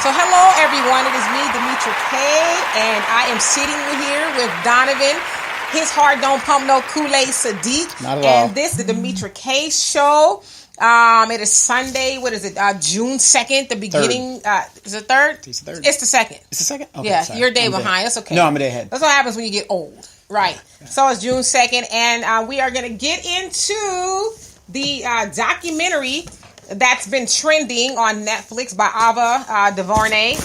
So hello everyone, it is me, Demetra K, and I am sitting here with Donovan. His heart don't pump no Kool-Aid Sadiq. Not at all. And this is the Demetra K show. It is Sunday, what is it, June 2nd, the beginning, is it 3rd? It's the 3rd. It's the 2nd. It's the 2nd? Okay, yeah, sorry. you're a day I'm behind, dead. that's okay. No, I'm a day ahead. That's what happens when you get old. Right. So it's June 2nd, and we are going to get into the documentary that's been trending on Netflix by Ava DuVernay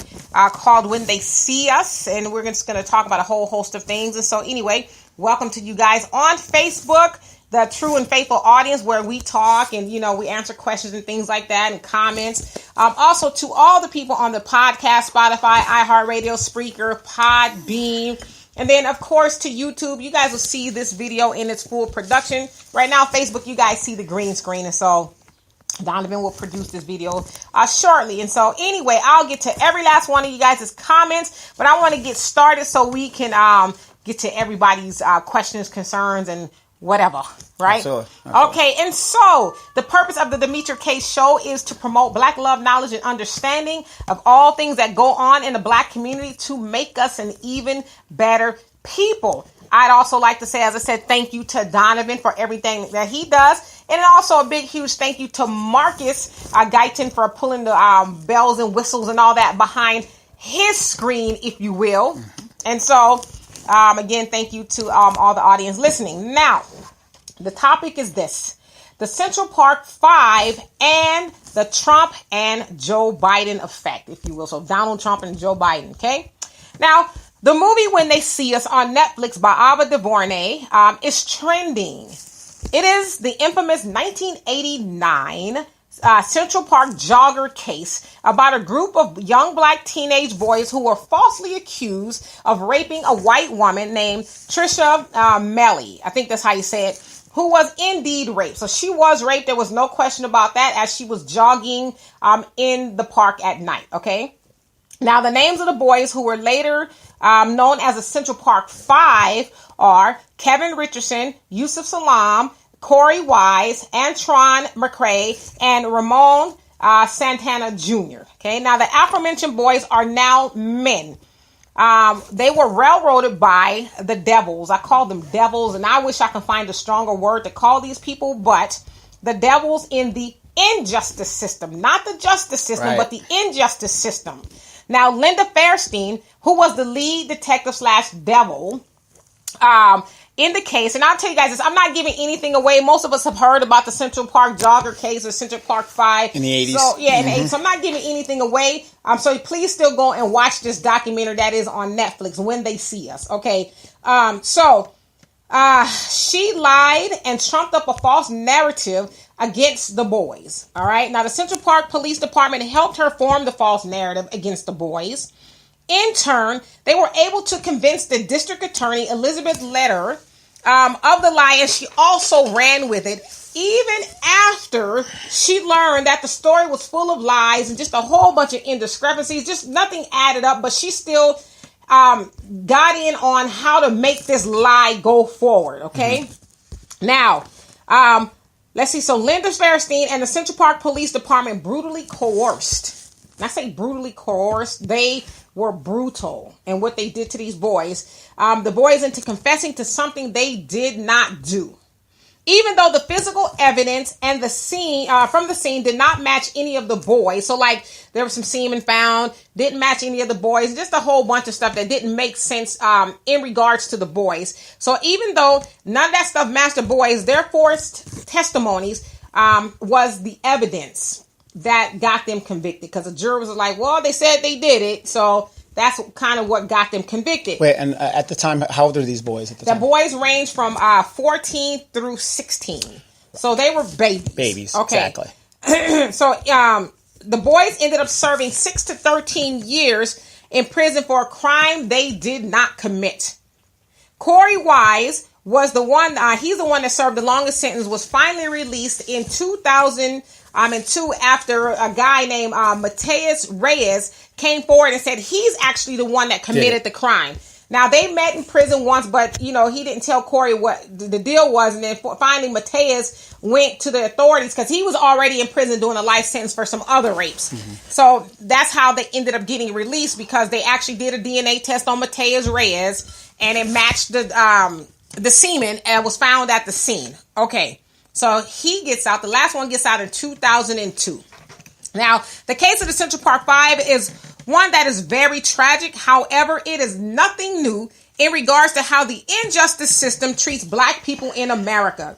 called When They See Us, and we're just going to talk about a whole host of things. And so anyway, welcome to you guys on Facebook, the True and Faithful Audience, where we talk and, you know, we answer questions and things like that and comments. Also to all the people on the podcast, Spotify, iHeartRadio, Spreaker, Podbean. And then, of course, to YouTube, you guys will see this video in its full production. Right now, Facebook, you guys see the green screen. And so Donovan will produce this video shortly. And so anyway, I'll get to every last one of you guys' comments. But I want to get started so we can get to everybody's questions, concerns, and whatever, right? Absolutely. Okay, and so the purpose of the Demetra K show is to promote Black love, knowledge, and understanding of all things that go on in the Black community to make us an even better people. I'd also like to say, as I said, thank you to Donovan for everything that he does. And also a big, huge thank you to Marcus Guyton for pulling the bells and whistles and all that behind his screen, if you will. Mm-hmm. And so, again, thank you to all the audience listening. Now, the topic is this: the Central Park 5 and the Trump and Joe Biden effect, if you will. So Donald Trump and Joe Biden, okay? Now, the movie When They See Us on Netflix by Ava DuVernay is trending. It is the infamous 1989 Central Park jogger case about a group of young Black teenage boys who were falsely accused of raping a white woman named Trisha Melly. I think that's how you say it. Who was indeed raped. So she was raped. There was no question about that, as she was jogging in the park at night. Okay. Now, the names of the boys who were later known as the Central Park 5 are Kevin Richardson, Yusuf Salam, Corey Wise, Antron McCrae, and Ramon Santana Jr. Okay, now the aforementioned boys are now men. They were railroaded by the devils. I call them devils, and I wish I could find a stronger word to call these people, but the devils in the injustice system, not the justice system, right, but the injustice system. Now, Linda Fairstein, who was the lead detective / devil in the case, and I'll tell you guys this, I'm not giving anything away. Most of us have heard about the Central Park jogger case or Central Park 5. In the 80s. So, yeah, in the 80s. So I'm not giving anything away. So please still go and watch this documentary that is on Netflix, When They See Us. Okay. She lied and trumped up a false narrative against the boys. All right. Now, the Central Park Police Department helped her form the false narrative against the boys. In turn, they were able to convince the district attorney, Elizabeth Leder, of the lie, and she also ran with it, even after she learned that the story was full of lies and just a whole bunch of indiscrepancies. Just nothing added up, but she still got in on how to make this lie go forward. Okay. Mm-hmm. Now, let's see. So Linda Fairstein and the Central Park Police Department brutally coerced. And I say brutally coerced. They were brutal in what they did to these boys. The boys into confessing to something they did not do. Even though the physical evidence and the scene from the scene did not match any of the boys. So like there was some semen found, didn't match any of the boys, just a whole bunch of stuff that didn't make sense in regards to the boys. So even though none of that stuff matched the boys, their forced testimonies was the evidence that got them convicted, because the jurors were like, well, they said they did it. So that's kind of what got them convicted. Wait, and at the time, how old are these boys at the time? The boys range from 14 through 16. So they were babies. Babies, okay. Exactly. So the boys ended up serving 6 to 13 years in prison for a crime they did not commit. Corey Wise was the one, he's the one that served the longest sentence, was finally released in 2002 after a guy named Mateus Reyes came forward and said he's actually the one that committed the crime. Now, they met in prison once, but, he didn't tell Corey what the deal was. And then finally, Mateus went to the authorities because he was already in prison doing a life sentence for some other rapes. So that's how they ended up getting released, because they actually did a DNA test on Mateus Reyes, and it matched the semen and was found at the scene. Okay, so he gets out. The last one gets out in 2002. Now, the case of the Central Park Five is one that is very tragic. However, it is nothing new in regards to how the injustice system treats black people in America.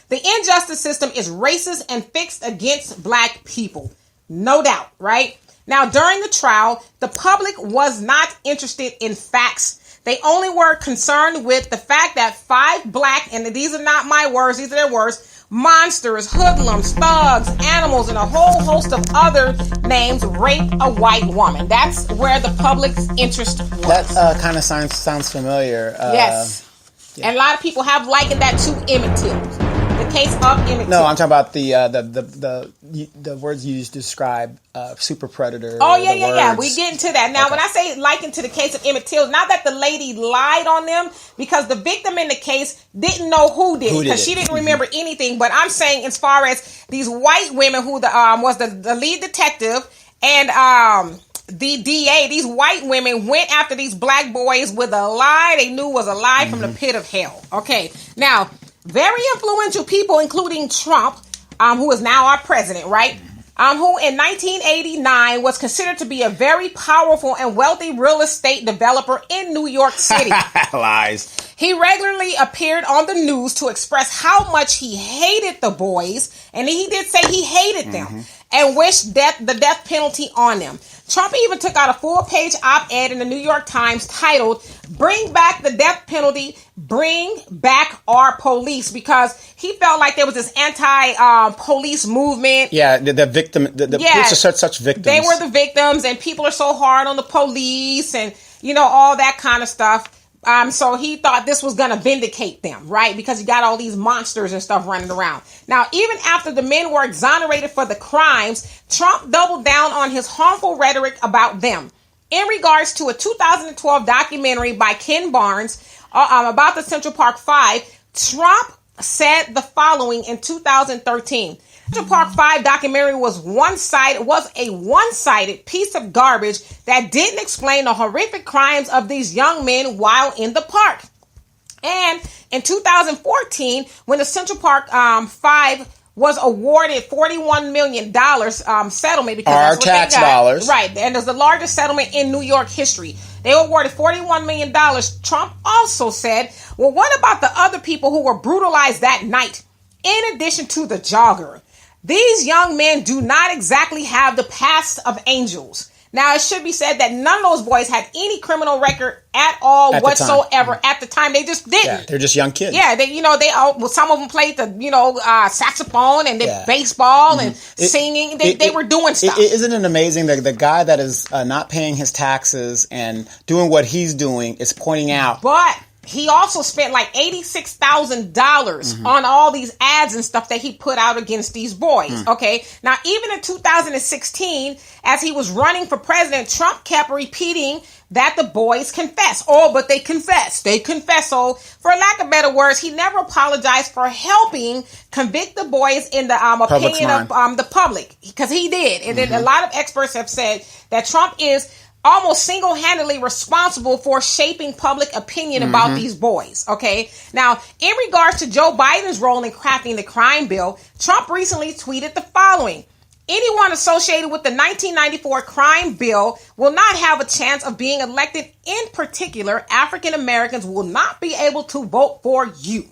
The injustice system is racist and fixed against black people. No doubt, right? Now, during the trial, the public was not interested in facts. They only were concerned with the fact that 5 black, and these are not my words, these are their words, monsters, hoodlums, thugs, animals, and a whole host of other names raped a white woman. That's where the public's interest was. That kind of sounds familiar. Yes. Yeah. And a lot of people have likened that to Emmett Till. The case of Emmett Till. No, I'm talking about the words you used to describe super predator. Oh, yeah. We get into that. Now, when I say likened to the case of Emmett Till, not that the lady lied on them, because the victim in the case didn't know who did it, because she didn't remember anything. But I'm saying, as far as these white women who was the lead detective and the DA, these white women went after these black boys with a lie they knew was a lie from the pit of hell. Okay, now, very influential people, including Trump, who is now our president, right? Who in 1989 was considered to be a very powerful and wealthy real estate developer in New York City. Lies. He regularly appeared on the news to express how much he hated the boys, and he did say he hated them, and wished the death penalty on them. Trump even took out a full-page op-ed in the New York Times titled, "Bring Back the Death Penalty, Bring Back Our Police," because he felt like there was this anti-police movement. Yeah, the victim, the police are such victims. They were the victims, and people are so hard on the police, and, all that kind of stuff. So he thought this was going to vindicate them, right? Because he got all these monsters and stuff running around. Now, even after the men were exonerated for the crimes, Trump doubled down on his harmful rhetoric about them. In regards to a 2012 documentary by Ken Barnes about the Central Park Five, Trump said the following in 2013. Central Park 5 documentary was a one-sided piece of garbage that didn't explain the horrific crimes of these young men while in the park. And in 2014, when the Central Park 5 was awarded $41 million settlement, because our that's what tax they got, dollars, right? And it's the largest settlement in New York history. They were awarded $41 million. Trump also said, "Well, what about the other people who were brutalized that night? In addition to the jogger, these young men do not exactly have the past of angels." Now, it should be said that none of those boys had any criminal record at all whatsoever at the time. They just didn't. Yeah, they're just young kids. Yeah, some of them played the, saxophone and baseball and singing. They were doing stuff. Isn't it amazing that the guy that is not paying his taxes and doing what he's doing is pointing out. But he also spent like $86,000 on all these ads and stuff that he put out against these boys. Okay. Now, even in 2016, as he was running for president, Trump kept repeating that the boys confess. Oh, but they confess. They confess. So, for lack of better words, he never apologized for helping convict the boys in the opinion of the public, because he did. And then a lot of experts have said that Trump is almost single-handedly responsible for shaping public opinion about these boys, okay? Now, in regards to Joe Biden's role in crafting the crime bill, Trump recently tweeted the following: "Anyone associated with the 1994 crime bill will not have a chance of being elected. In particular, African Americans will not be able to vote for you."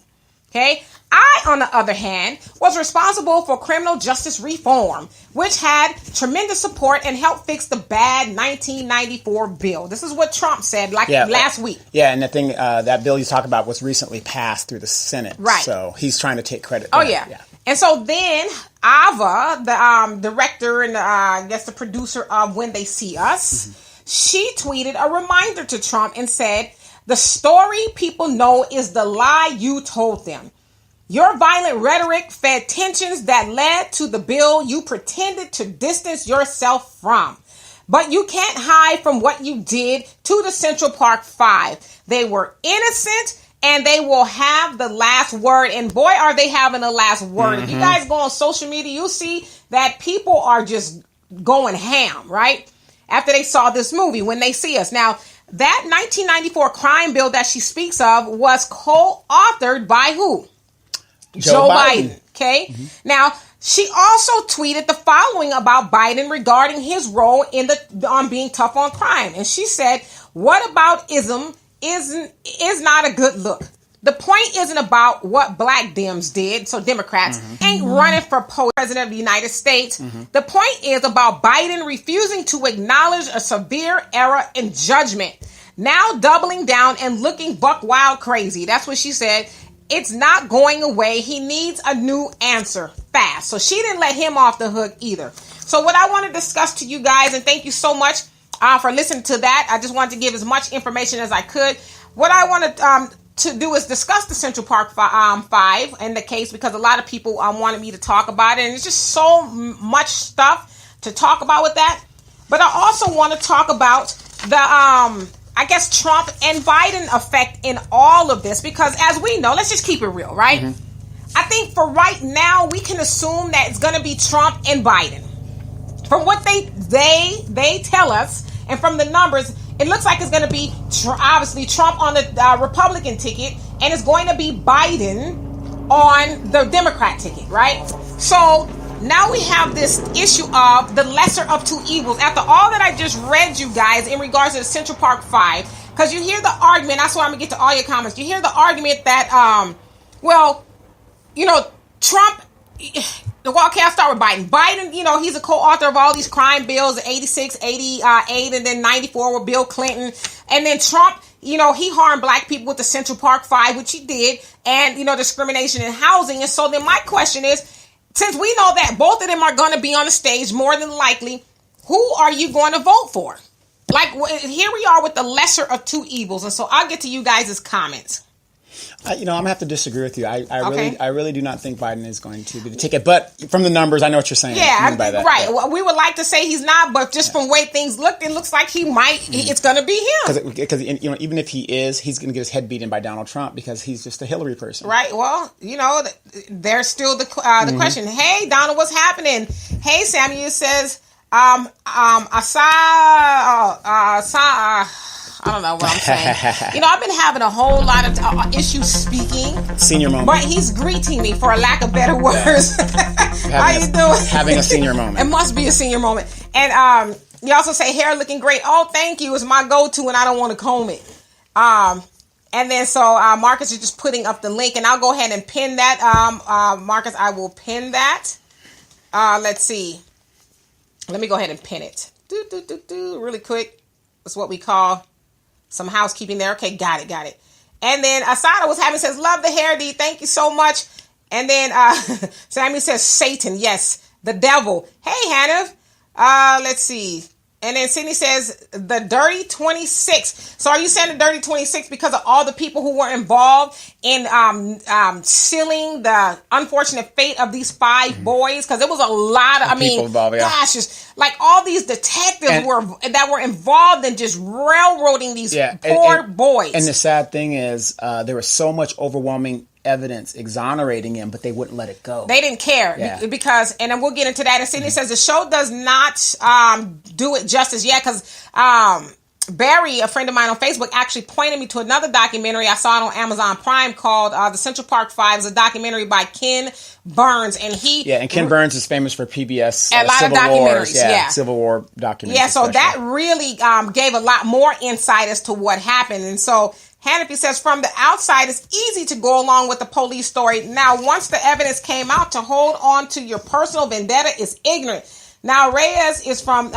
Okay? I, on the other hand, was responsible for criminal justice reform, which had tremendous support and helped fix the bad 1994 bill. This is what Trump said last week. Yeah, and the thing, that bill you talk about was recently passed through the Senate. Right. So he's trying to take credit. Oh, yeah. And so then Ava, the director and I guess the producer of When They See Us, she tweeted a reminder to Trump and said, "The story people know is the lie you told them. Your violent rhetoric fed tensions that led to the bill you pretended to distance yourself from. But you can't hide from what you did to the Central Park Five. They were innocent, and they will have the last word. And boy, are they having the last word. If you guys go on social media, you'll see that people are just going ham, right? After they saw this movie, when they see us. Now, that 1994 crime bill that she speaks of was co-authored by who? Joe Biden. Okay. Now, she also tweeted the following about Biden regarding his role on being tough on crime. And she said, "What about ism is not a good look. The point isn't about what black Dems did, so Democrats ain't running for president of the United States. The point is about Biden refusing to acknowledge a severe error in judgment. Now doubling down and looking buck wild crazy." That's what she said. It's not going away. He needs a new answer fast. So she didn't let him off the hook either. So what I want to discuss to you guys, and thank you so much for listening to that. I just wanted to give as much information as I could. What I wanted to do is discuss the Central Park Five and the case, because a lot of people wanted me to talk about it, and it's just so much stuff to talk about with that. But I also want to talk about the I guess Trump and Biden effect in all of this, because as we know, let's just keep it real, right? I think for right now, we can assume that it's going to be Trump and Biden. From what they tell us, and from the numbers, it looks like it's going to be obviously Trump on the Republican ticket, and it's going to be Biden on the Democrat ticket, right? So now we have this issue of the lesser of two evils. After all that I just read you guys in regards to the Central Park Five, because you hear the argument, that's why I'm going to get to all your comments. You hear the argument that, Trump, okay, I'll start with Biden. Biden, he's a co-author of all these crime bills, 86, 88, and then 94 with Bill Clinton. And then Trump, he harmed black people with the Central Park Five, which he did, and, discrimination in housing. And so then my question is, since we know that both of them are going to be on the stage more than likely, who are you going to vote for? Like, here we are with the lesser of two evils. And so I'll get to you guys' comments. I'm gonna have to disagree with you. I really do not think Biden is going to be the ticket. But from the numbers, I know what you're saying. Yeah, by that. Right. Well, we would like to say he's not, but just from the way things look, it looks like he might. It's going to be him. Because even if he is, he's going to get his head beaten by Donald Trump because he's just a Hillary person. Right. Well, there's still the question. Hey, Donald, what's happening? Hey, Samuel says, I don't know what I'm saying. I've been having a whole lot of issues speaking. Senior moment. But he's greeting me, for a lack of better words. How you doing? Having a senior moment. It must be a senior moment. And you also say hair looking great. Oh, thank you. It's my go-to, and I don't want to comb it. And then so Marcus is just putting up the link, and I'll go ahead and pin that. Marcus, I will pin that. Let's see. Let me go ahead and pin it. Really quick. That's what we call some housekeeping there. Okay, got it. And then Asada was having, says, love the hair, D. Thank you so much. And then Sammy says, Satan. Yes, the devil. Hey, Hannah. Let's see. And then Sydney says, the Dirty 26. So are you saying the Dirty 26 because of all the people who were involved in sealing the unfortunate fate of these five boys? Because it was a lot of, people involved, yeah. Gosh, just like all these detectives were involved in just railroading these poor boys. And the sad thing is, there was so much overwhelming evidence exonerating him, but they wouldn't let it go. They didn't care because, and then we'll get into that. And Sydney says the show does not do it justice yet, because Barry, a friend of mine on Facebook, actually pointed me to another documentary. I saw it on Amazon Prime called The Central Park Five. It's a documentary by Ken Burns, and Ken Burns is famous for PBS a lot Civil of documentaries, Civil War documentaries. Yeah, so that really gave a lot more insight as to what happened. And so Hannafy says, from the outside, it's easy to go along with the police story. Now, once the evidence came out, to hold on to your personal vendetta is ignorant. Now, Reyes is from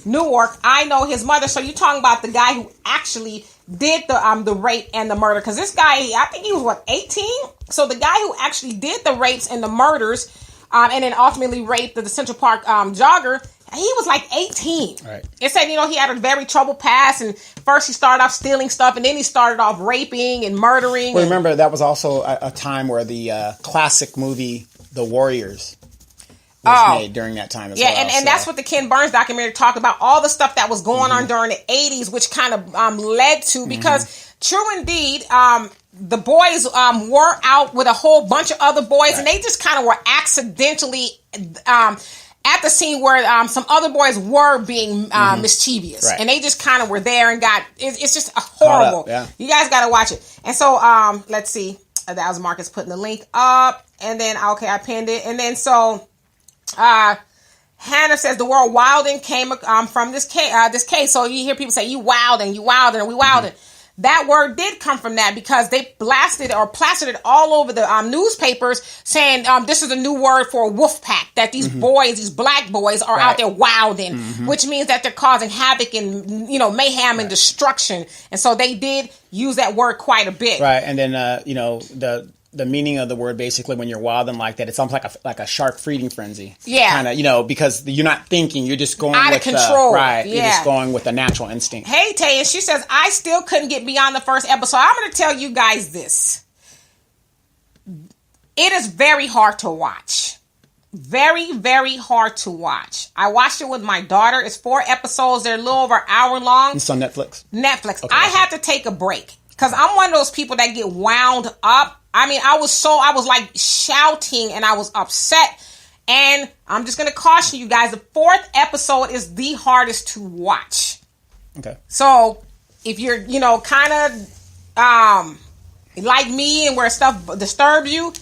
Newark. I know his mother. So you're talking about the guy who actually did the rape and the murder. Because this guy, I think he was, 18? So the guy who actually did the rapes and the murders and then ultimately raped the Central Park jogger, he was 18. Right. It said, he had a very troubled past, and first he started off stealing stuff, and then he started off raping and murdering. Well, remember, that was also a time where the classic movie, The Warriors, was made during that time as well. Yeah, and that's what the Ken Burns documentary talked about, all the stuff that was going on during the 80s, which kind of led to, because true indeed, the boys were out with a whole bunch of other boys, and they just kind of were accidentally at the scene where some other boys were being mischievous, and they just kind of were there and it's just a horrible. You guys got to watch it. And so let's see, that was Marcus putting the link up, and then I pinned it, and then so Hannah says the word wilding came from this case. So you hear people say you wilding, or we wilding. That word did come from that, because they blasted or plastered it all over the newspapers saying this is a new word for a wolf pack, that these boys, these black boys are out there wilding, which means that they're causing havoc and, mayhem and destruction. And so they did use that word quite a bit. Right. And then, the meaning of the word, basically, when you're wilding like that, it's almost like a shark feeding frenzy. Yeah. Kind of, because you're not thinking, you're just going out of control. Right. Yeah. You're just going with a natural instinct. Hey, Tay, and she says, I still couldn't get beyond the first episode. I'm going to tell you guys this. It is very hard to watch. Very, very hard to watch. I watched it with my daughter. It's 4 episodes. They're a little over an hour long. It's on Netflix. Okay, I had to take a break, because I'm one of those people that get wound up. I mean, I was like shouting, and I was upset. And I'm just going to caution you guys, the 4th episode is the hardest to watch. Okay. So if you're, kind of like me and where stuff disturbs you,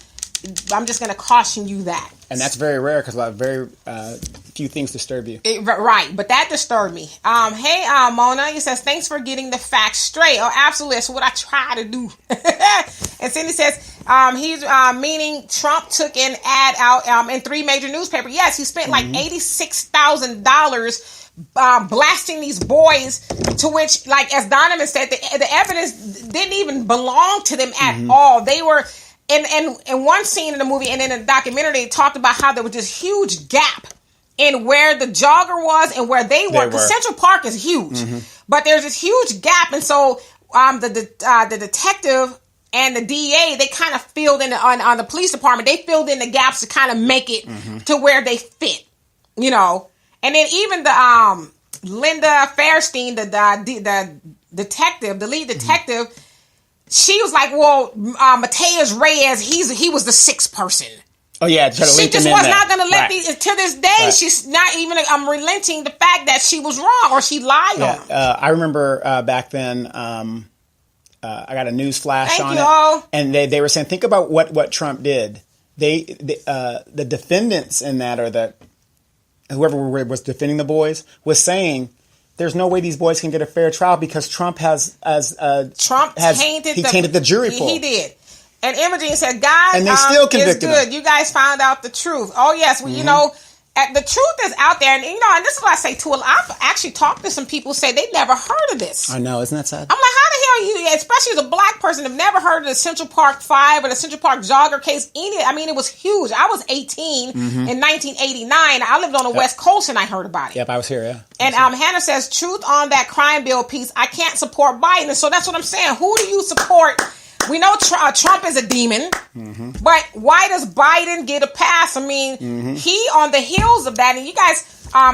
I'm just going to caution you that. And that's very rare, because very few things disturb you. Right, but that disturbed me. Hey, Mona, he says, thanks for getting the facts straight. Oh, absolutely. That's what I try to do. And Cindy says, he's meaning Trump took an ad out in 3 major newspapers. Yes, he spent like $86,000 blasting these boys, to which, like as Donovan said, the evidence didn't even belong to them at all. They were... And one scene in the movie and in the documentary, they talked about how there was this huge gap in where the jogger was and where they were. Because Central Park is huge, but there's this huge gap, and so the detective and the DA, they kind of filled in on the police department. They filled in the gaps to kind of make it to where they fit, And then even the Linda Fairstein, the detective, the lead detective. She was like, well, Mateus Reyes, he was the 6th person. Oh, yeah. She just was not going to let these, to this day, she's not even relenting the fact that she was wrong or she lied on him. I remember back then, I got a news flash on it. And they were saying, think about what Trump did. The defendants in that, or whoever was defending the boys, was saying, there's no way these boys can get a fair trial, because Trump tainted the jury pool. He did. And Imogene said, guys, and they still convicted him. You guys found out the truth. Oh, yes. Well, the truth is out there. And, and this is what I say, too. I've actually talked to some people who say they've never heard of this. I know. Isn't that sad? I'm like, how the hell you, especially as a black person, have never heard of the Central Park 5 or the Central Park jogger case? It was huge. I was 18 in 1989. I lived on the West Coast, and I heard about it. Yep, I was here, yeah. And Hannah says, truth on that crime bill piece, I can't support Biden. And so that's what I'm saying. Who do you support? We know Trump is a demon, but why does Biden get a pass? I mean, he on the heels of that, and you guys,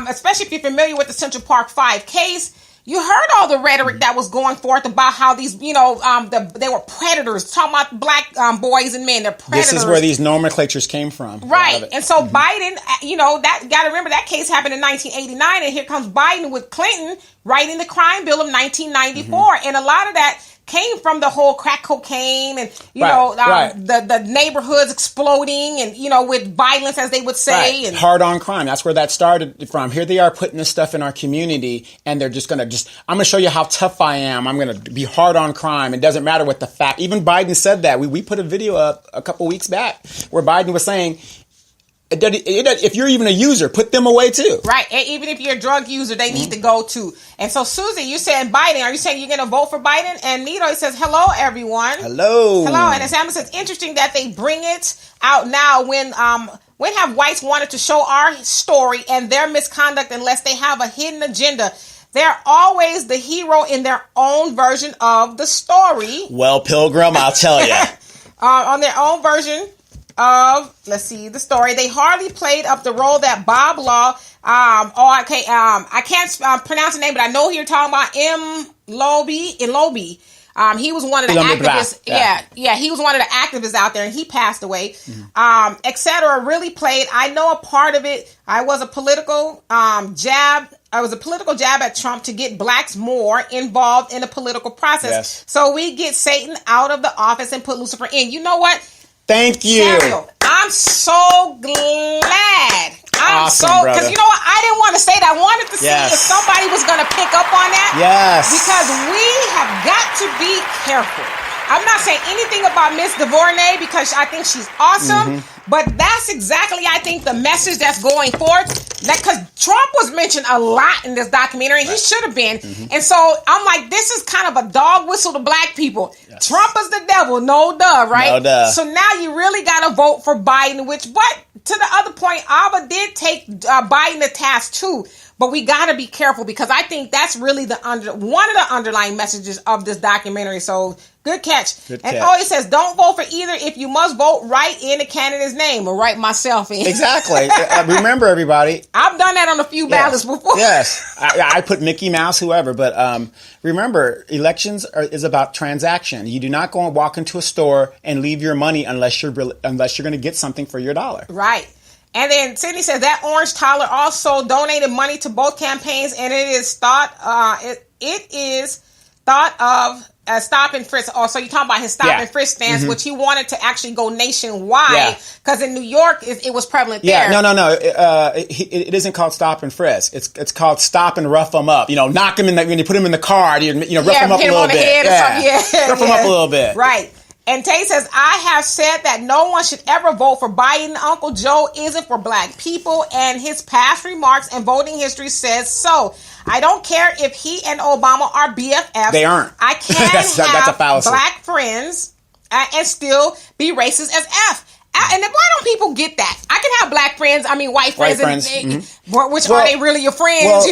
especially if you're familiar with the Central Park 5 case, you heard all the rhetoric that was going forth about how these, they were predators, talking about black boys and men. They're predators. This is where these nomenclatures came from. Right. And so Biden, that got to remember that case happened in 1989, and here comes Biden with Clinton writing the crime bill of 1994. And a lot of that came from the whole crack cocaine and, the neighborhoods exploding and, with violence, as they would say. Right. And hard on crime. That's where that started from. Here they are putting this stuff in our community, and they're just going to I'm going to show you how tough I am. I'm going to be hard on crime. It doesn't matter what the fact. Even Biden said that. We put a video up a couple weeks back where Biden was saying, if you're even a user, put them away too. Right. And even if you're a drug user, they need to go too. And so, Susie, you said Biden. Are you saying you're going to vote for Biden? And Nito says, hello, everyone. Hello. And as Sam says, interesting that they bring it out now when have whites wanted to show our story and their misconduct unless they have a hidden agenda? They're always the hero in their own version of the story. Well, Pilgrim, I'll tell you. On their own version of, let's see the story, they hardly played up the role that Bob Law, I can't pronounce the name, but I know who you're talking about, Ilobi. He was one of the activists. Yeah, he was one of the activists out there, and he passed away. Etc. Really played. I know a part of it. I was a political jab. I was a political jab at Trump to get blacks more involved in the political process. Yes. So we get Satan out of the office and put Lucifer in. You know what? Thank you. Samuel, I'm so glad. Because you know what? I didn't want to say that. I wanted to see if somebody was going to pick up on that. Yes. Because we have got to be careful. I'm not saying anything about Miss DuVernay because I think she's awesome. But that's exactly, I think, the message that's going forth. Because Trump was mentioned a lot in this documentary. He should have been. And so I'm like, this is kind of a dog whistle to black people. Yes. Trump is the devil. No duh, right? No duh. So now you really got to vote for Biden, but to the other point, Abba did take Biden to task too. But we got to be careful because I think that's really one of the underlying messages of this documentary. So good catch. He says, don't vote for either. If you must vote, write in the candidate's name or write myself in. Exactly. Remember, everybody. I've done that on a few ballots before. Yes. I put Mickey Mouse, whoever. But remember, elections is about transaction. You do not go and walk into a store and leave your money unless you're going to get something for your dollar. Right. And then Sydney says that orange toddler also donated money to both campaigns, and it is thought of as stop and frisk. Oh, so you're talking about his stop and frisk stance, which he wanted to actually go nationwide because in New York it was prevalent there. No. It isn't called stop and frisk. It's called stop and rough them up. Knock them in when you put them in the car. Rough them up a little bit. Rough them up a little bit. Right. And Tay says, I have said that no one should ever vote for Biden. Uncle Joe isn't for black people, and his past remarks and voting history says so. I don't care if he and Obama are BFFs. They aren't. I can't that's a fallacy. Black friends and still be racist as F. And why don't people get that? I can have black friends, white friends. Which are they really your friends,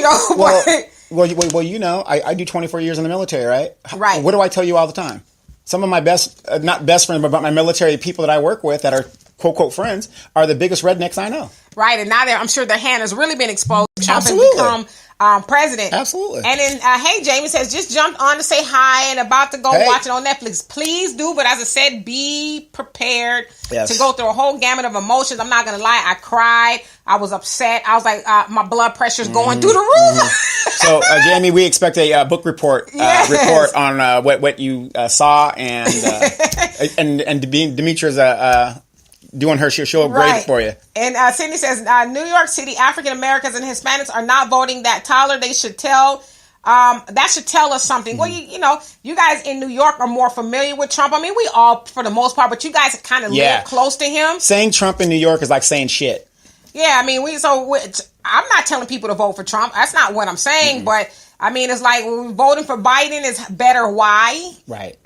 Well, I do 24 years in the military, right? Right. What do I tell you all the time? Some of my best, not best friends, but my military people that I work with that are quote friends are the biggest rednecks I know. Right, and now I'm sure their hand has really been exposed. Trump has become president. Absolutely. And then, hey, Jamie says, just jumped on to say hi and about to go watch it on Netflix. Please do, but as I said, be prepared to go through a whole gamut of emotions. I'm not going to lie. I cried. I was upset. I was like, my blood pressure's going through the roof. So, Jamie, we expect a book report on what you saw, and Demetra's doing her show great for you. And Cindy says, New York City, African Americans and Hispanics are not voting that Tyler. They should tell. That should tell us something. Well, you guys in New York are more familiar with Trump. We all, for the most part, but you guys kind of live close to him. Saying Trump in New York is like saying shit. Yeah, I'm not telling people to vote for Trump. That's not what I'm saying. But it's like voting for Biden is better. Why? Right.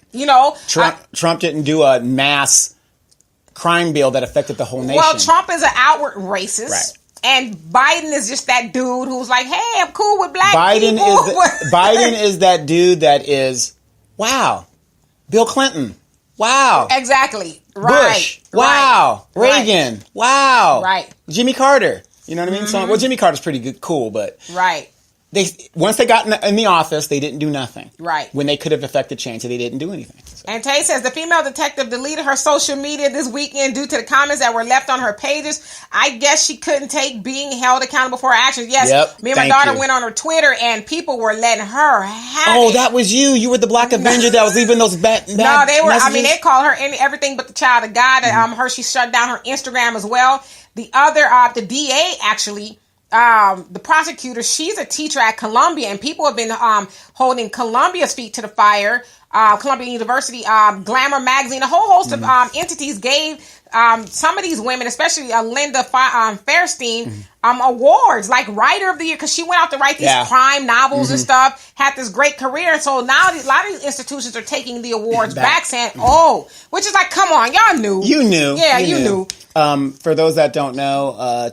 Trump didn't do a mass crime bill that affected the whole nation. Well, Trump is an outward racist. Right. And Biden is just that dude who's like, hey, I'm cool with black people. Biden is that dude that is, wow, Bill Clinton. Wow. Exactly. Right. Bush. Wow. Right. Reagan. Wow. Right. Jimmy Carter. You know what I mean? So, Jimmy Carter's pretty good, cool, but once they got in the office, they didn't do nothing. Right. When they could have affected change, so they didn't do anything. So. And Tay says, the female detective deleted her social media this weekend due to the comments that were left on her pages. I guess she couldn't take being held accountable for her actions. Yes, me and my daughter went on her Twitter, and people were letting her have it. That was you. You were the Black Avenger that was leaving those bad No, they were. messages? They called her everything but the child of God. She shut down her Instagram as well. The the DA actually... the prosecutor, she's a teacher at Columbia, and people have been holding Columbia's feet to the fire. Columbia University, Glamour Magazine, a whole host of entities gave some of these women, especially Linda Fairstein, awards like Writer of the Year, because she went out to write these crime novels and stuff, had this great career. And so now a lot of these institutions are taking the awards back saying, which is like, come on, y'all knew. You knew. Yeah, you knew. For those that don't know,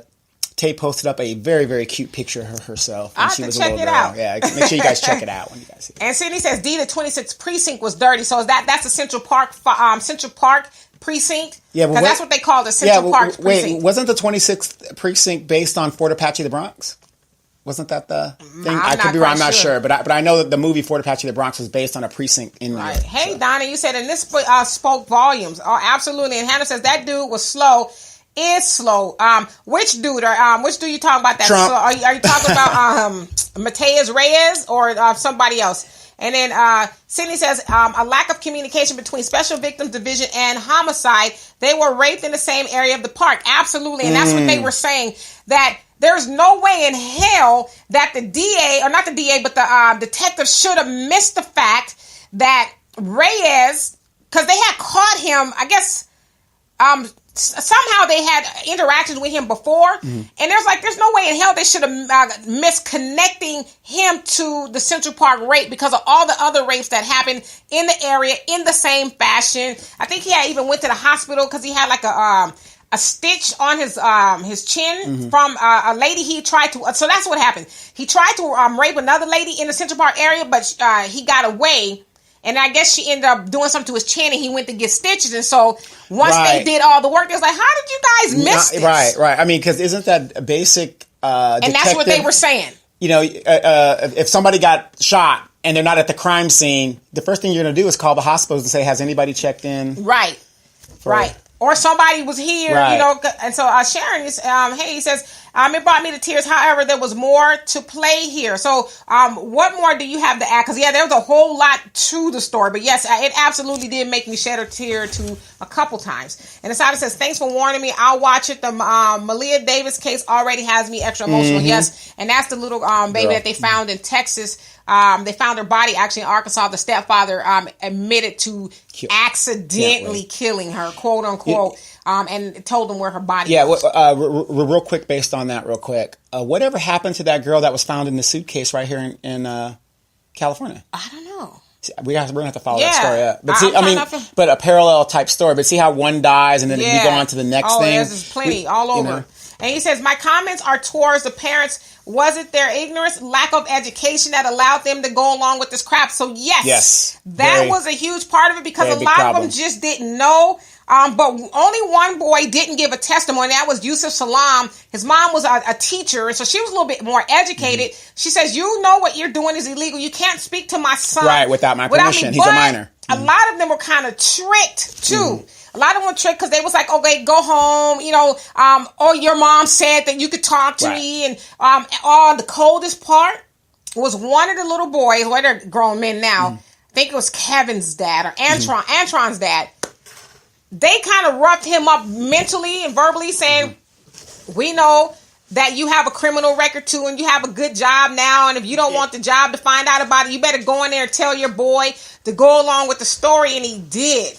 Tay posted up a very, very cute picture of herself when she was a little girl. Out. Yeah, make sure you guys check it out when you guys see it. And Sydney says, D, the 26th precinct was dirty. So that's the Central Park precinct? Yeah, because that's what they call the Central Park precinct. Wait, wasn't the 26th precinct based on Fort Apache, the Bronx? Wasn't that the thing? I could be wrong. I'm not sure. But I know that the movie Fort Apache, the Bronx was based on a precinct in New York. Hey, so. Donna, you said, and this spoke volumes. Oh, absolutely. And Hannah says, that dude was slow. Is slow. Which dude you talking about? That Trump. Are you talking about Mateus Reyes or somebody else? And then Sydney says a lack of communication between Special Victims Division and Homicide. They were raped in the same area of the park. Absolutely, and that's what they were saying, that there's no way in hell that the DA, or not the DA, but the detective should have missed the fact that Reyes, because they had caught him, I guess. Somehow they had interactions with him before, and there's no way in hell they should have missed connecting him to the Central Park rape because of all the other rapes that happened in the area in the same fashion. I think he had even went to the hospital because he had like a stitch on his chin from a lady he tried to. So that's what happened. He tried to rape another lady in the Central Park area, but he got away. And I guess she ended up doing something to his chin, and he went to get stitches. And so once they did all the work, they was like, how did you guys miss this? Right. I mean, because isn't that a basic and that's what they were saying. You know, if somebody got shot and they're not at the crime scene, the first thing you're going to do is call the hospital to say, has anybody checked in? Right. Or somebody was here, you know. And so Sharon is, he says, it brought me to tears. However, there was more to play here. So what more do you have to add? Because, there was a whole lot to the story. But, yes, it absolutely did make me shed a tear a couple times. And Asada says, thanks for warning me. I'll watch it. The Malia Davis case already has me extra emotional. Yes, and that's the little baby that they found in Texas. They found her body actually in Arkansas. The stepfather admitted to accidentally killing her, quote unquote, and told them where her body was. Real quick, based on that, whatever happened to that girl that was found in the suitcase right here in California? I don't know. We're gonna have to follow that story up. But but a parallel type story. But see how one dies and then you go on to the next thing. There's plenty all over. You know. And he says, my comments are towards the parents. Was it their ignorance, lack of education that allowed them to go along with this crap? So yes, that was a huge part of it because a lot of them just didn't know. But only one boy didn't give a testimony. That was Yusuf Salam. His mom was a teacher, so she was a little bit more educated. She says, you know what you're doing is illegal. You can't speak to my son. Without my permission. He's a minor. A lot of them were kind of tricked, too. A lot of them were tricked because they was like, okay, go home, your mom said that you could talk to me. And the coldest part was one of the little boys, well, they're grown men now. I think it was Kevin's dad or Antron's dad. They kind of roughed him up mentally and verbally saying, we know that you have a criminal record too and you have a good job now. And if you don't want the job to find out about it, you better go in there and tell your boy to go along with the story. And he did.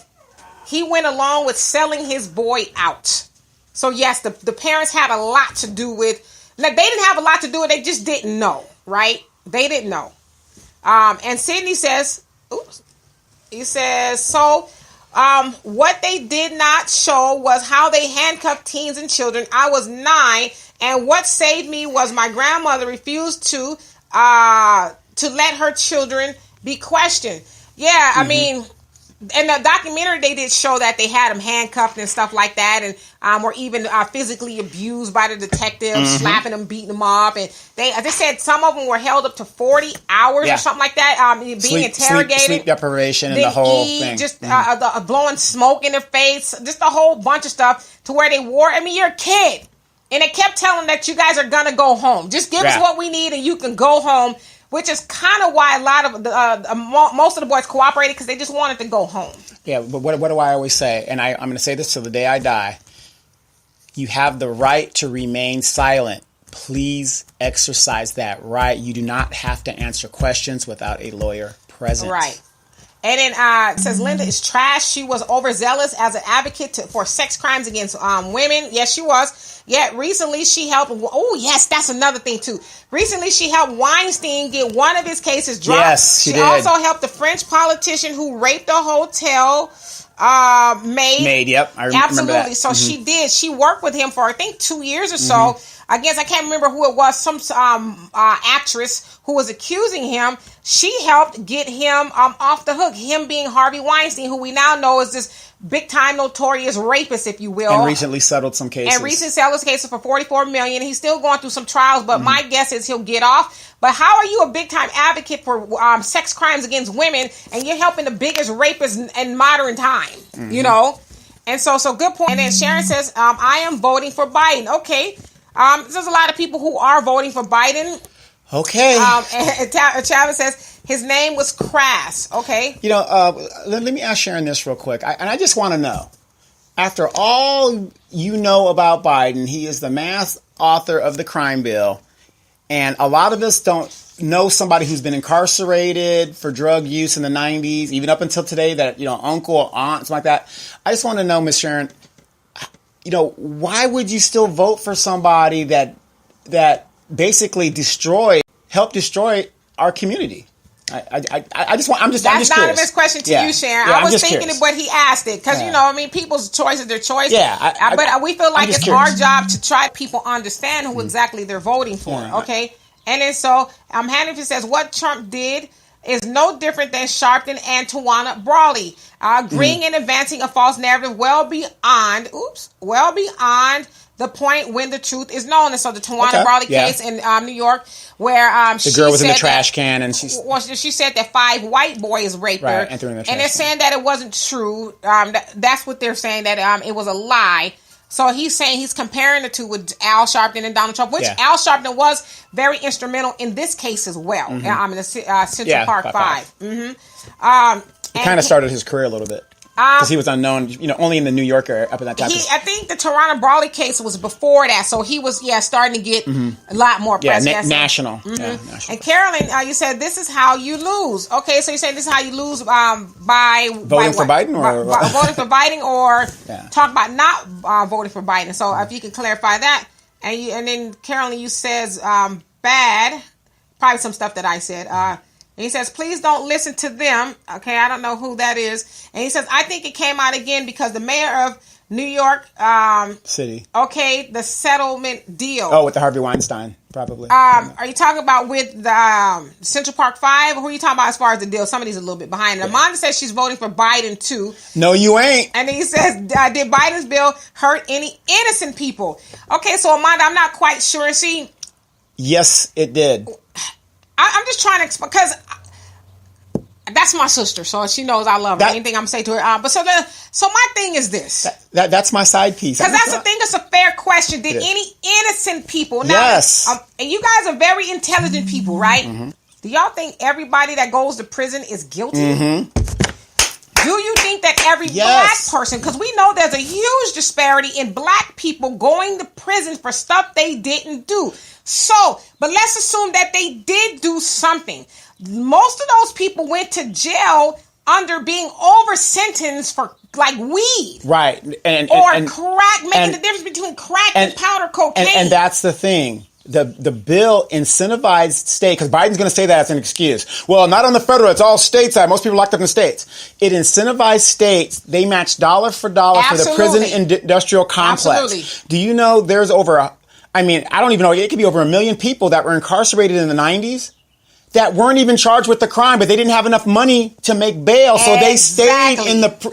He went along with selling his boy out. So yes, the parents had a lot to do with, like, they didn't have a lot to do with, they just didn't know, right? They didn't know. And Sydney says, what they did not show was how they handcuffed teens and children. I was 9, and what saved me was my grandmother refused to let her children be questioned. Yeah, I mean, in the documentary, they did show that they had them handcuffed and stuff like that, and were even physically abused by the detectives, slapping them, beating them up, and they said some of them were held up to 40 hours or something like that, being interrogated, sleep deprivation, and the whole thing, just blowing smoke in their face, just a whole bunch of stuff to where they wore. I mean, you're a kid, and they kept telling them that you guys are gonna go home. Just give us what we need, and you can go home. Which is kind of why a lot of most of the boys cooperated because they just wanted to go home. Yeah, but what do I always say? And I'm going to say this till the day I die. You have the right to remain silent. Please exercise that right. You do not have to answer questions without a lawyer present. Right. And then it says Linda is trash. She was overzealous as an advocate for sex crimes against women. Yes, she was. Yet recently she helped. Oh, yes, that's another thing too. Recently she helped Weinstein get one of his cases dropped. Yes, she did. Also helped the French politician who raped a hotel maid. Yep, I remember that. So she did. She worked with him for I think 2 years or so. against, I can't remember who it was, some actress who was accusing him. She helped get him off the hook. Him being Harvey Weinstein, who we now know is this big-time notorious rapist, if you will. And recently settled some cases. And recently settled cases for $44 million. He's still going through some trials, but my guess is he'll get off. But how are you a big-time advocate for sex crimes against women, and you're helping the biggest rapist in modern time, you know? And so good point. And then Sharon says, I am voting for Biden. Okay. There's a lot of people who are voting for Biden. Okay. And Travis says his name was Crass. Okay. You know, let me ask Sharon this real quick. I just want to know, after all you know about Biden, he is the mass author of the crime bill. And a lot of us don't know somebody who's been incarcerated for drug use in the 90s, even up until today, that, you know, uncle or aunt, something like that. I just want to know, Miss Sharon, you know, why would you still vote for somebody that basically helped destroy our community? I'm just curious. That's not a misquestion to you, Sharon. Yeah, I was thinking of what he asked it because, you know, I mean, people's choice is their choice. Yeah. But we feel like it's our job to try people understand who exactly they're voting for. Yeah. Okay. And then so Hannafin says what Trump did is no different than Sharpton and Tawana Brawley, agreeing and advancing a false narrative well beyond the point when the truth is known. And so the Tawana Brawley case in New York, where the girl was in the trash can, and she said that 5 white boys raped her, and they're saying that it wasn't true. That's what they're saying, that it was a lie. So he's saying he's comparing the two with Al Sharpton and Donald Trump, which Al Sharpton was very instrumental in this case as well. In the Central Park Five. It kind of started his career a little bit. Because he was unknown, you know, only in the New Yorker up at that time. I think the Tawana Brawley case was before that, so he was starting to get a lot more press. National. National. And Carolyn, you said this is how you lose. Okay, so you're saying this is how you lose by voting for Biden, or voting for Biden, or talk about not voting for Biden. So if you could clarify that, and then Carolyn, you says bad, probably some stuff that I said. And he says, please don't listen to them. Okay, I don't know who that is. And he says, I think it came out again because the mayor of New York City. Okay, the settlement deal. Oh, with the Harvey Weinstein, probably. Are you talking about with the Central Park 5? Or who are you talking about as far as the deal? Somebody's a little bit behind. Amanda says she's voting for Biden, too. No, you ain't. And then he says, did Biden's bill hurt any innocent people? Okay, so Amanda, I'm not quite sure. See? Yes, it did. I'm just trying to explain, because that's my sister, so she knows I love her. Anything I'm saying to her. But so my thing is this. That's my side piece. Because that's the thing. It's a fair question. Did any innocent people? Now, yes. And you guys are very intelligent people, right? Mm-hmm. Do y'all think everybody that goes to prison is guilty? Mm-hmm. Do you think that every black person, because we know there's a huge disparity in black people going to prison for stuff they didn't do. So, but let's assume that they did do something. Most of those people went to jail under being over sentenced for like weed. Right. And crack, making the difference between crack and powder cocaine. And that's the thing. The bill incentivized state, because Biden's going to say that as an excuse. Well, not on the federal, it's all stateside. Most people are locked up in states. It incentivized states. They match dollar for dollar for the prison industrial complex. Absolutely. Do you know there's I don't even know, it could be over 1 million people that were incarcerated in the 90s that weren't even charged with the crime, but they didn't have enough money to make bail, so they stayed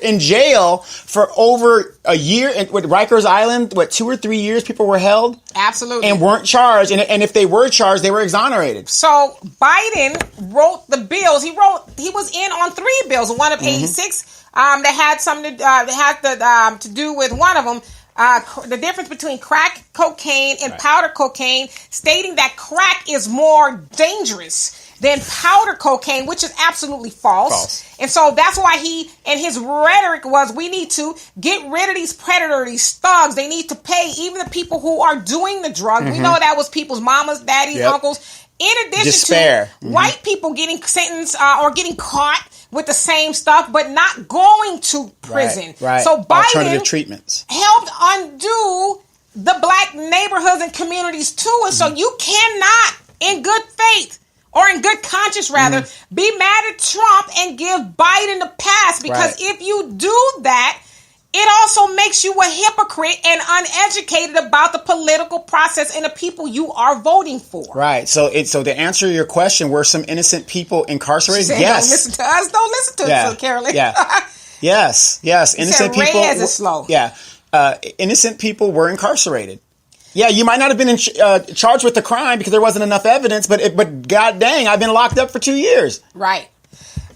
in jail for over a year. And with Rikers Island, 2 or 3 years people were held? Absolutely. And weren't charged, and if they were charged, they were exonerated. So Biden wrote the bills. He was in on 3 bills, one of 86 that had something to do with one of them. The difference between crack cocaine and powder cocaine, stating that crack is more dangerous than powder cocaine, which is absolutely false. And so that's why his rhetoric was, we need to get rid of these predators, these thugs. They need to pay even the people who are doing the drug. Mm-hmm. We know that was people's mamas, daddies, uncles. In addition to white people getting sentenced or getting caught with the same stuff, but not going to prison. Right. So Biden alternative treatments helped undo the black neighborhoods and communities too. And so you cannot, in good faith, or in good conscience rather, be mad at Trump and give Biden a pass. Because if you do that, it also makes you a hypocrite and uneducated about the political process and the people you are voting for. Right. So to answer your question, were some innocent people incarcerated? Said, yes. Don't listen to us. Don't listen to us, Carolyn. Yeah. Yes. Innocent people. Reyes is slow. Yeah. Innocent people were incarcerated. Yeah, you might not have been charged with the crime because there wasn't enough evidence, but god dang, I've been locked up for 2 years. Right.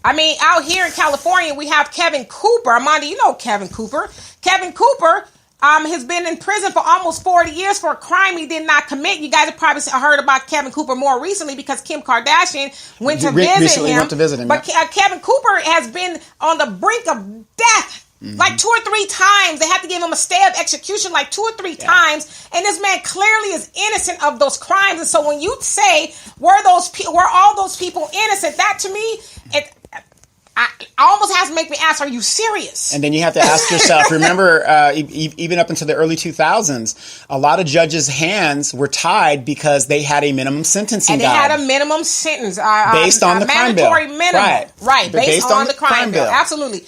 I mean, out here in California, we have Kevin Cooper. Amanda, you know Kevin Cooper. Kevin Cooper has been in prison for almost 40 years for a crime he did not commit. You guys have probably heard about Kevin Cooper more recently because Kim Kardashian went to visit him. But Kevin Cooper has been on the brink of death. Like 2 or 3 times. They had to give him a stay of execution like 2 or 3 times. And this man clearly is innocent of those crimes. And so when you say, were all those people innocent? That to me, I almost has to make me ask, are you serious? And then you have to ask yourself, remember, even up into the early 2000s, a lot of judges' hands were tied because they had a minimum sentencing guide. And they had a minimum sentence. Based on the crime bill. Mandatory minimum. Right. Based on the crime bill. Absolutely.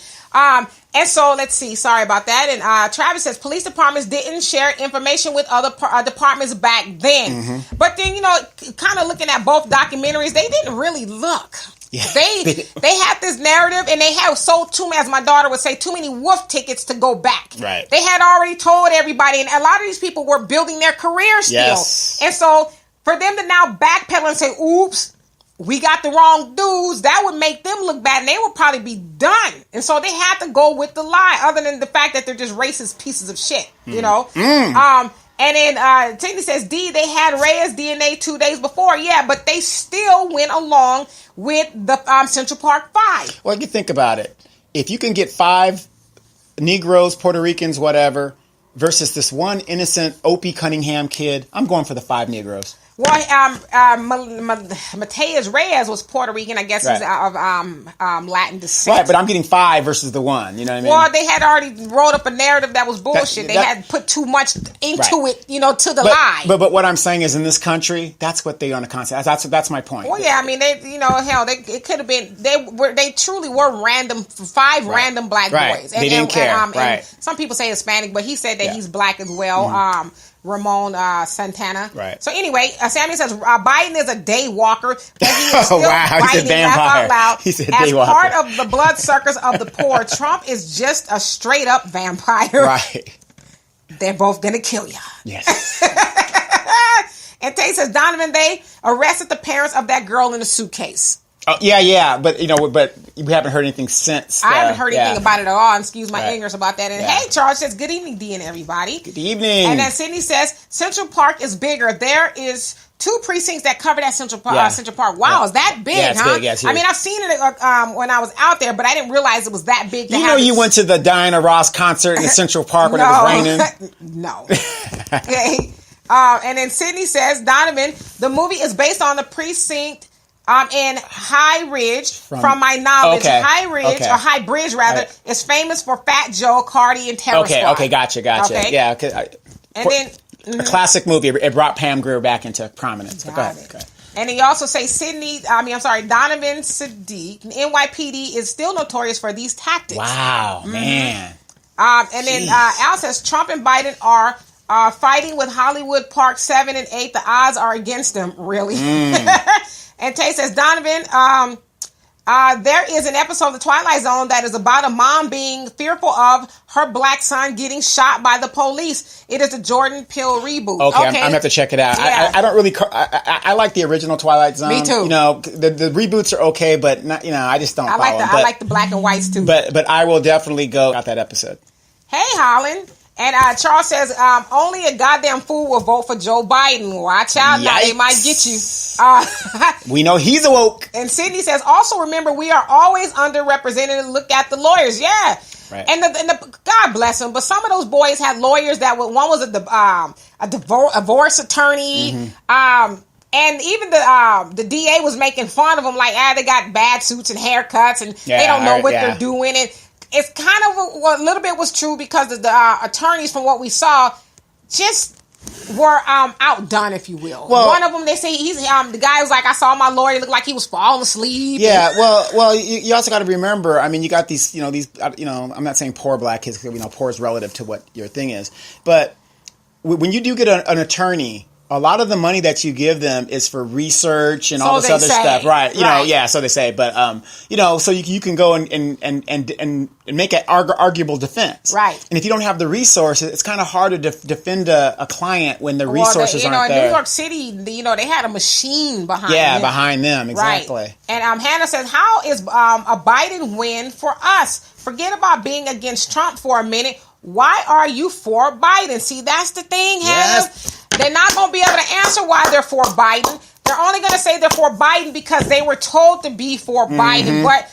And so let's see. Sorry about that. And Travis says police departments didn't share information with other departments back then. Mm-hmm. But then, kind of looking at both documentaries, they didn't really look. Yeah. They had this narrative, and they have sold as my daughter would say, too many wolf tickets to go back. Right. They had already told everybody, and a lot of these people were building their careers still. Yes. And so for them to now backpedal and say, "Oops, we got the wrong dudes," that would make them look bad, and they would probably be done. And so they had to go with the lie, other than the fact that they're just racist pieces of shit, And then Tiffany says, they had Reyes DNA 2 days before. Yeah, but they still went along with the Central Park 5. Well, you think about it. If you can get 5 Negroes, Puerto Ricans, whatever, versus this one innocent Opie Cunningham kid, I'm going for the 5 Negroes. Well, Mateus Reyes was Puerto Rican. I guess he's of Latin descent. Right, but I'm getting 5 versus the 1. You know what I mean? Well, they had already wrote up a narrative that was bullshit. They had put too much into it, to the lie. But what I'm saying is, in this country, that's what they on the concept. That's my point. Well, yeah, I mean, it could have been. They truly were random. 5 random black boys. And, they didn't care. And some people say Hispanic, but he said that he's black as well. Mm-hmm. Ramon Santana. Right. So anyway, Sammy says Biden is a day walker. But he is still he said vampire. Out loud. He said as day walker. Part of the bloodsuckers of the poor, Trump is just a straight up vampire. Right. They're both gonna kill you. Yes. And Tay says Donovan, they arrested the parents of that girl in a suitcase. Oh, yeah, but we haven't heard anything since. I haven't heard anything about it at all. Excuse my ignorance about that. And hey, Charles says, good evening, D and everybody. Good evening. And then Sydney says, Central Park is bigger. There is 2 precincts that cover that Central Park. Central Park. Wow, is that big, huh? Big, yes, I mean, I've seen it when I was out there, but I didn't realize it was that big. You went to the Diana Ross concert in Central Park when it was raining? No. Okay. And then Sydney says, Donovan, the movie is based on the precinct in High Ridge, from my knowledge. Okay. High Ridge, or High Bridge rather, is famous for Fat Joe, Cardi, and Terror Squad. Okay, gotcha. Okay? Yeah, a classic movie. It brought Pam Grier back into prominence. Go ahead. And he also says Donovan Sadiq, NYPD is still notorious for these tactics. Wow, man. And then Al says Trump and Biden are fighting with Hollywood Park 7 and 8. The odds are against them, really. And Tay says, Donovan, there is an episode of The Twilight Zone that is about a mom being fearful of her black son getting shot by the police. It is a Jordan Peele reboot. Okay. I'm going to have to check it out. Yeah. I don't really... I like the original Twilight Zone. Me too. The reboots are okay, but not, I just don't follow them. I like the black and whites too. But I will definitely go out that episode. Hey, Holland. And Charles says, only a goddamn fool will vote for Joe Biden. Watch out now, they might get you. We know he's awoke. And Sydney says, also remember, we are always underrepresented. Look at the lawyers. Yeah. Right. And the God bless them, but some of those boys had lawyers that one was a divorce attorney. Mm-hmm. And even the DA was making fun of them, like, they got bad suits and haircuts, and they don't know what they're doing. And it's kind of a little bit was true because of the attorneys, from what we saw, just were outdone, if you will. Well, one of them, they say he's the guy was like, I saw my lawyer, looked like he was falling asleep. Yeah, well, you also got to remember. I mean, you got these, I'm not saying poor black kids, poor is relative to what your thing is, but when you do get an attorney, a lot of the money that you give them is for research and all this other stuff, right? So they say, but so you can go and make an arguable defense, right? And if you don't have the resources, it's kind of hard to defend a client when the resources aren't there. In New York City, they had a machine behind them. Behind them, exactly. Right. And Hannah says, how is a Biden win for us? Forget about being against Trump for a minute. Why are you for Biden? See, that's the thing, Hannah. Yes. They're not going to be able to answer why they're for Biden. They're only going to say they're for Biden because they were told to be for Biden. But,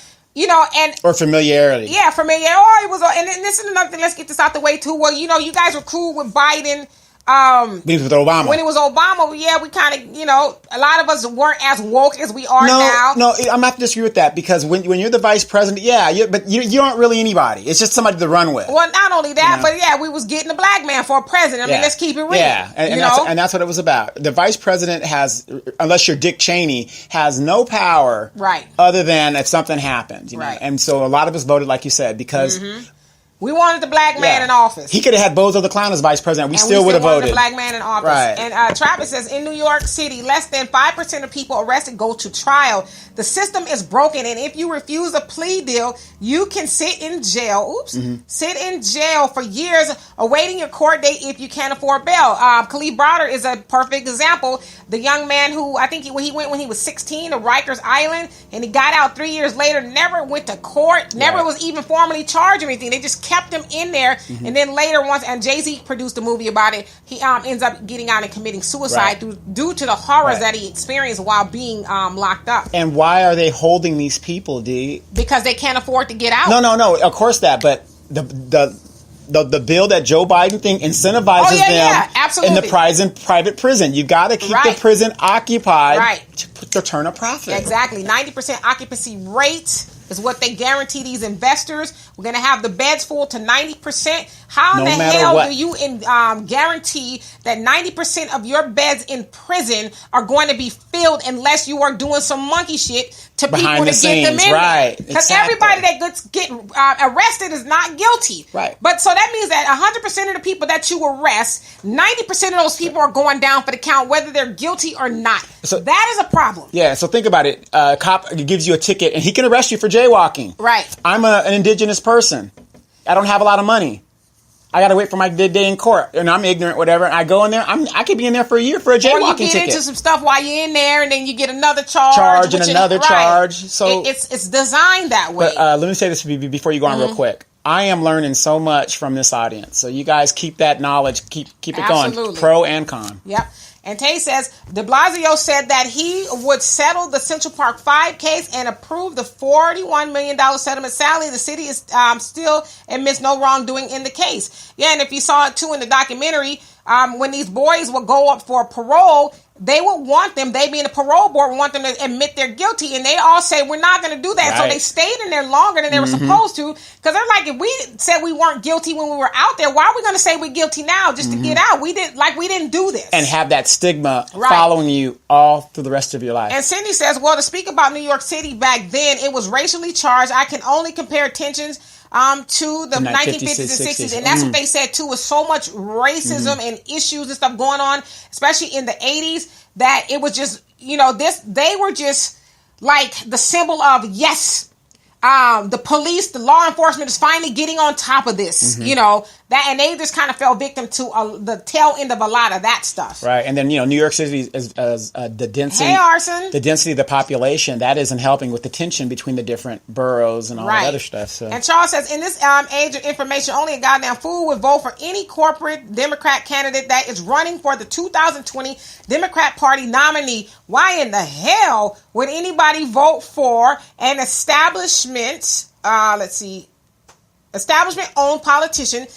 or familiarity. Yeah, familiarity. Oh, it was, and this is another thing. Let's get this out the way, too. Well, you guys were cool with Biden. When it was Obama. When it was Obama, we kind of, a lot of us weren't as woke as we are now. No, I'm not to disagree with that because when you're the vice president, but you aren't really anybody. It's just somebody to run with. Well, not only that, but we was getting a black man for a president. I mean, let's keep it real. Yeah, and that's what it was about. The vice president has, unless you're Dick Cheney, has no power, right? Other than if something happens, right? And so a lot of us voted, like you said, because. We wanted the black man in office. He could have had Bozo the Clown as vice president. We still would have voted. The black man in office. Right. And Travis says, in New York City, less than 5% of people arrested go to trial. The system is broken, and if you refuse a plea deal, you can sit in jail. Sit in jail for years, awaiting your court date if you can't afford bail. Khalid Browder is a perfect example. The young man who I think he went when he was 16 to Rikers Island, and he got out 3 years later. Never went to court. Never was even formally charged or anything. They just kept him in there, and then later and Jay-Z produced a movie about it, he ends up getting out and committing suicide due to the horrors that he experienced while being locked up. And why are they holding these people, D? Because they can't afford to get out. No, of course that, but the bill that Joe Biden think incentivizes them in the private prison. You got to keep the prison occupied to turn a profit. Exactly. 90% occupancy rate is what they guarantee these investors. We're going to have the beds full to 90%. How in the hell do you guarantee that 90% of your beds in prison are going to be filled unless you are doing some monkey shit to people to get them in there? Because everybody that get arrested is not guilty. Right. But so that means that 100% of the people that you arrest, 90% of those people are going down for the count, whether they're guilty or not. So that is a problem. Yeah, so think about it. A cop gives you a ticket, and he can arrest you for jaywalking. Right. I'm an indigenous person. I don't have a lot of money. I got to wait for my day in court, and I'm ignorant, whatever. And I go in there. I could be in there for a year for a jaywalking ticket. Or you get into some stuff while you're in there, and then you get another charge. Charge. So it's designed that way. But let me say this before you go on real quick. I am learning so much from this audience. So you guys keep that knowledge. Keep it going. Pro and con. Yep. And Tay says, de Blasio said that he would settle the Central Park 5 case and approve the $41 million settlement. Sadly, the city is still admits no wrongdoing in the case. Yeah, and if you saw it too in the documentary, when these boys would go up for parole, they would want them, they being the parole board, would want them to admit they're guilty. And they all say, we're not going to do that. Right. So they stayed in there longer than they were supposed to. Because they're like, if we said we weren't guilty when we were out there, why are we going to say we're guilty now just to get out? We didn't do this. And have that stigma following you all through the rest of your life. And Cindy says, well, to speak about New York City back then, it was racially charged. I can only compare tensions to the 1950s and 60s. And that's what they said too, was so much racism and issues and stuff going on, especially in the 80s, that it was just, they were just like the symbol of, yes, the police, the law enforcement is finally getting on top of this, and they just kind of fell victim to the tail end of a lot of that stuff. Right. And then, New York City is the density. Hey, Arson. The density of the population, that isn't helping with the tension between the different boroughs and all that other stuff. So. And Charles says, in this age of information, only a goddamn fool would vote for any corporate Democrat candidate that is running for the 2020 Democrat Party nominee. Why in the hell would anybody vote for an establishment-owned politician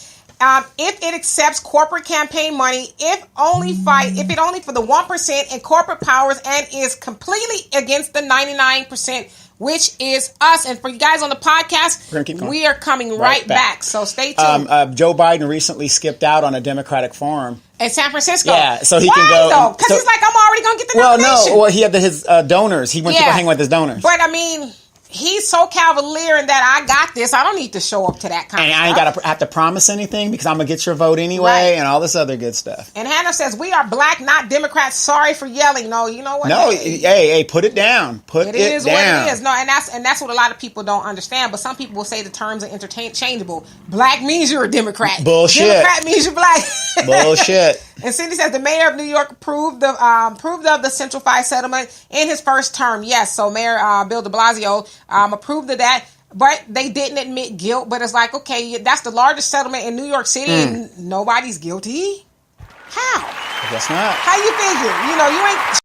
if it accepts corporate campaign money, if only for the 1% in corporate powers, and is completely against the 99%, which is us. And for you guys on the podcast, we are coming right back. So stay tuned. Joe Biden recently skipped out on a Democratic forum in San Francisco. Yeah, so he can go. Because he's like, I'm already going to get the nomination. Well, he had his donors. He went to go hang with his donors. But I mean, he's so cavalier in that I got this. I don't need to show up to that kind of stuff. And I ain't got to have to promise anything because I'm going to get your vote anyway and all this other good stuff. And Hannah says, we are black, not Democrats. Sorry for yelling. No, you know what? No, hey, put it down. Put it down. It is what it is. No, and that's what a lot of people don't understand. But some people will say the terms are interchangeable. Black means you're a Democrat. Bullshit. Democrat means you're black. Bullshit. And Cindy says the mayor of New York approved of the Central 5 settlement in his first term. Yes, so Mayor Bill de Blasio approved of that, but they didn't admit guilt. But it's like, okay, that's the largest settlement in New York City, and nobody's guilty. How? I guess not. How you figure? You ain't